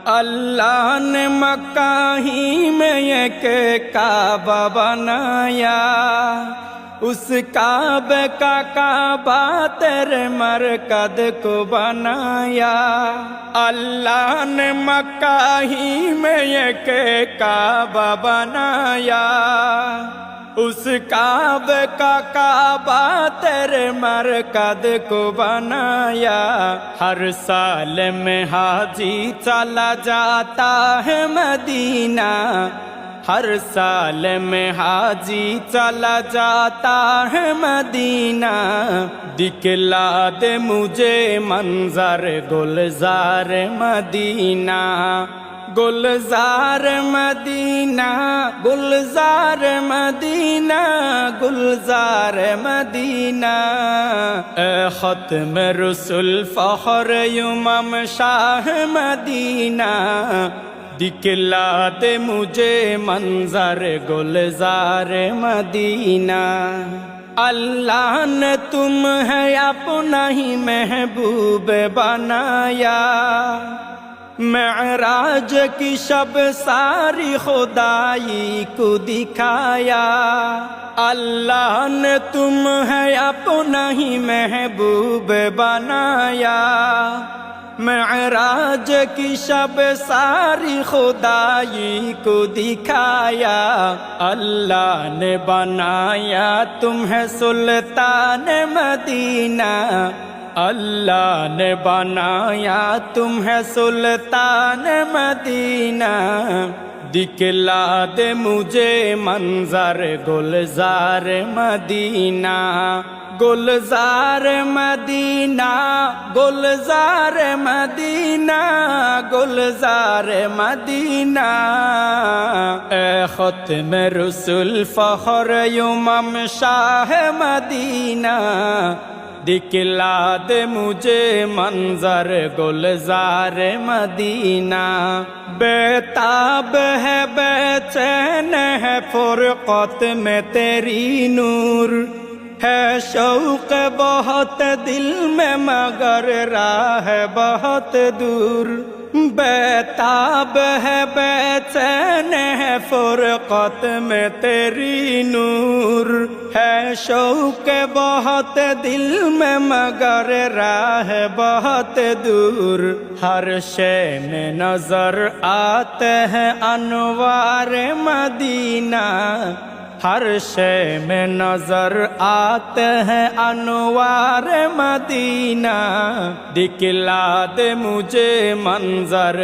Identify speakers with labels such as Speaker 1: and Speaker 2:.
Speaker 1: اللہ نے مکہ ہی میں ایک کعبہ بنایا، اس کعبے کا کعبہ تیرے مرکز کو بنایا۔ اللہ نے مکہ ہی میں ایک کعبہ بنایا، اس کعبے کا کعبہ تیرے مرکز کو بنایا۔ ہر سال میں حاجی چلا جاتا ہے مدینہ، ہر سال میں حاجی چلا جاتا ہے مدینہ۔ دکھلا دے مجھے منظر گلزار مدینہ، گلزار مدینہ، گلزار مدینہ، گلزار مدینہ۔ اے ختم رسول فخر امم شاہ مدینہ، دکھلا دے مجھے منظر گلزار مدینہ۔ اللہ نے تمہیں اپنا ہی محبوب بنایا، معراج کی شب ساری خدائی کو دکھایا۔ اللہ نے تمہیں اپنا ہی محبوب بنایا، معراج کی شب ساری خدائی کو دکھایا۔ اللہ نے بنایا تمہیں سلطان مدینہ، اللہ نے بنایا تمہیں سلطان مدینہ۔ دکھلا دے مجھے منظر گلزار مدینہ، گلزار مدینہ، گلزار مدینہ، گلزار مدینہ۔ اے ختم رسول فخر امم شاہ مدینہ، دکھلا دے مجھے منظر گلزار مدینہ۔ بے تاب ہے بے چین ہے فرقت میں تیری نور، ہے شوق بہت دل میں مگر راہ بہت دور۔ بے تاب ہے بے چین ہے فرقت میں تیری نور، ہے شوق بہت دل میں مگر راہ بہت دور۔ ہر شے میں نظر آتے ہیں انوار مدینہ، ہر شے میں نظر آتے ہیں انوار مدینہ۔ دکھلا دے مجھے منظر